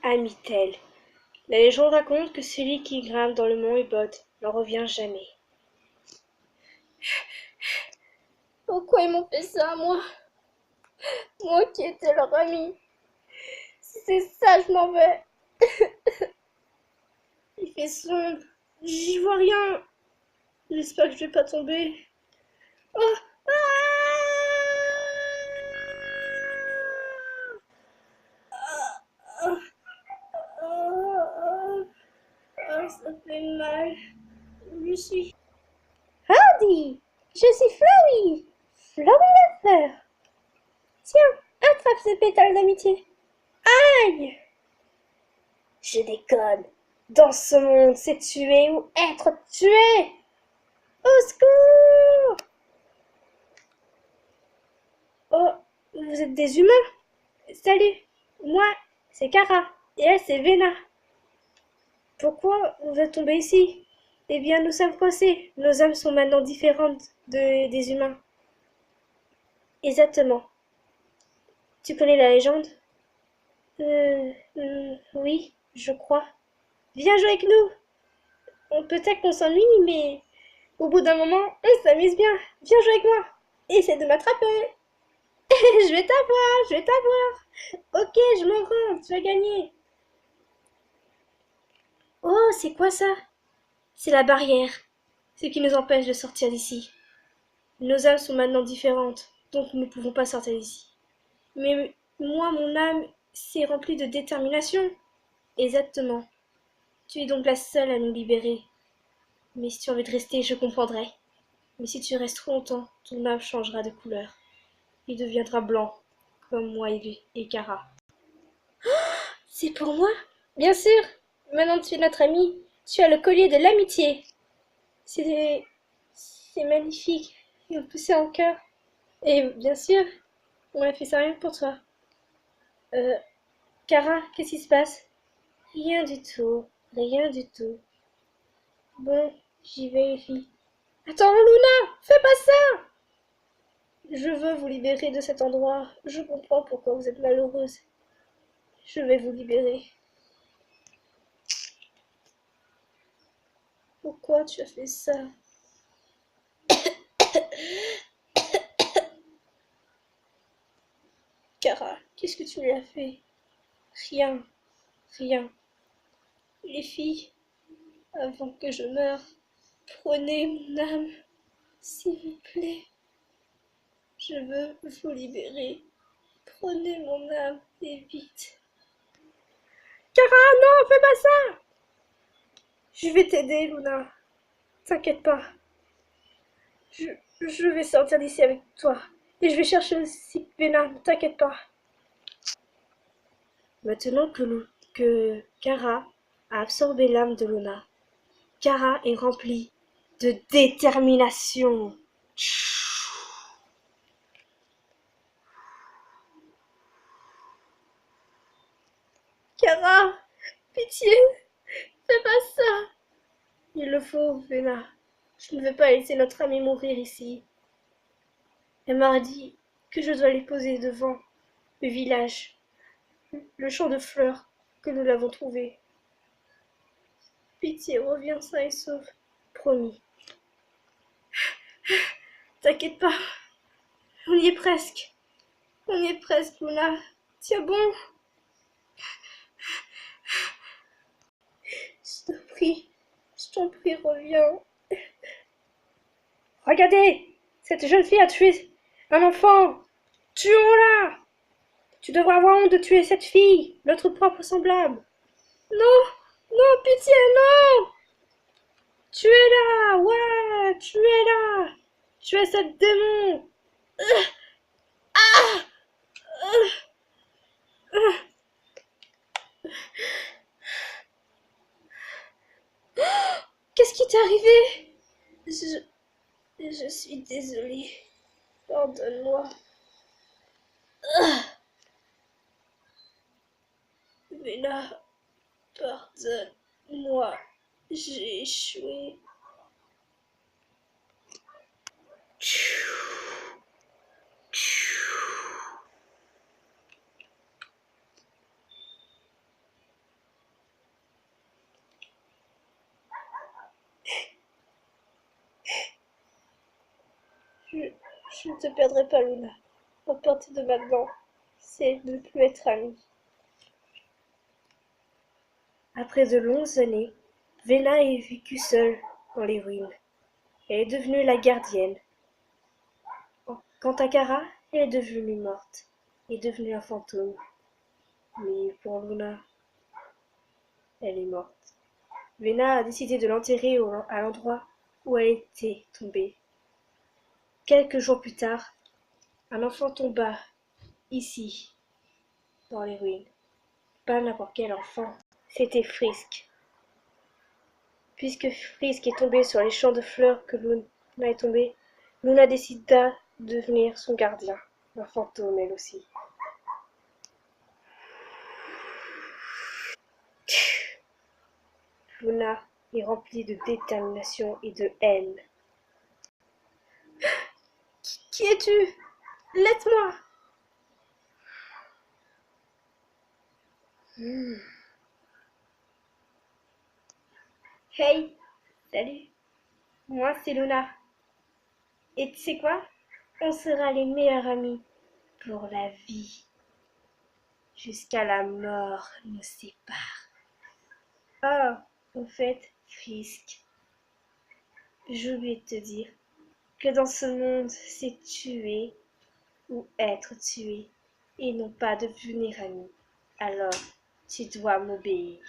Amitel. La légende raconte que celui qui grimpe dans le mont Ebod n'en revient jamais. Pourquoi ils m'ont fait ça, moi? Moi qui étais leur ami. Si c'est ça, je m'en vais. Il fait sombre. J'y vois rien. J'espère que je vais pas tomber. Oh! Ah! Ah! Ah, ça fait mal. Je suis... Hardy, je suis Flowey. Flowey la fleur. Tiens, attrape ce pétale d'amitié. Aïe! Je déconne. Dans ce monde, c'est tuer ou être tué. Au secours! Oh, vous êtes des humains? Salut, moi, c'est Kara, et elle, c'est Vena. Pourquoi vous êtes tombés ici? Eh bien, nous sommes coincés. Nos âmes sont maintenant différentes des humains. Exactement. Tu connais la légende? Oui, je crois. Viens jouer avec nous. Peut-être qu'on s'ennuie, mais au bout d'un moment, on s'amuse bien. Viens jouer avec moi. Essaie de m'attraper. Je vais t'avoir, je vais t'avoir. Ok, je m'en rends, tu as gagné. Oh, c'est quoi ça? C'est la barrière. Ce qui nous empêche de sortir d'ici. Nos âmes sont maintenant différentes, donc nous ne pouvons pas sortir d'ici. Mais moi, mon âme s'est remplie de détermination. Exactement. Tu es donc la seule à nous libérer. Mais si tu as envie de rester, je comprendrai. Mais si tu restes trop longtemps, ton âme changera de couleur. Il deviendra blanc, comme moi et Kara. C'est pour moi? Bien sûr. Maintenant tu es notre ami. Tu as le collier de l'amitié. C'est c'est magnifique. Et en plus c'est en cœur. Et bien sûr, on a fait ça rien que pour toi. Euh, Kara, qu'est-ce qui se passe? Rien du tout. Rien du tout. Bon, j'y vais les filles. Attends, Luna, fais pas ça! Je veux vous libérer de cet endroit. Je comprends pourquoi vous êtes malheureuse. Je vais vous libérer. Pourquoi tu as fait ça? Kara, qu'est-ce que tu lui as fait? Rien, rien. Les filles, avant que je meure, prenez mon âme, s'il vous plaît. Je veux vous libérer. Prenez mon âme et vite. Kara, non, fais pas ça! Je vais t'aider, Luna. T'inquiète pas. Je, je vais sortir d'ici avec toi. Et je vais chercher aussi Vena, ne t'inquiète pas. Maintenant que Kara a absorbé l'âme de Luna, Kara est remplie de détermination. Kara, pitié, fais pas ça. Il le faut, Vena. Je ne veux pas laisser notre ami mourir ici. Elle m'a dit que je dois les poser devant le village, le champ de fleurs que nous l'avons trouvé. Pitié, reviens sain et sauf. Promis. T'inquiète pas, on y est presque. On y est presque, Luna. Tiens bon. Je t'en prie, reviens. Regardez, cette jeune fille a tué un enfant. Tuons-la. Tu devrais avoir honte de tuer cette fille, notre propre semblable. Non, non, pitié, non. Tuez-la, ouais, tuez-la. Tuez cette démon. Ah, qu'est-ce qui t'est arrivé? Je suis désolée. Pardonne-moi. Mais là, pardonne-moi. J'ai échoué. Je ne te perdrai pas, Luna. À partir de maintenant, c'est de ne plus être amis. Après de longues années, Vena a vécu seule dans les ruines. Elle est devenue la gardienne. Quant à Kara, elle est devenue morte, est devenue un fantôme. Mais pour Luna, elle est morte. Vena a décidé de l'enterrer à l'endroit où elle était tombée. Quelques jours plus tard, un enfant tomba ici, dans les ruines. Pas n'importe quel enfant, c'était Frisk. Puisque Frisk est tombé sur les champs de fleurs que Luna est tombée, Luna décida de devenir son gardien, un fantôme elle aussi. Luna est remplie de détermination et de haine. Qui es-tu? Laisse-moi! Hey, salut, moi c'est Luna. Et tu sais quoi? On sera les meilleurs amis pour la vie. Jusqu'à la mort nous sépare. Ah, au fait, Frisk, j'ai oublié de te dire que dans ce monde, c'est tuer ou être tué et non pas devenir ami. Alors, tu dois m'obéir.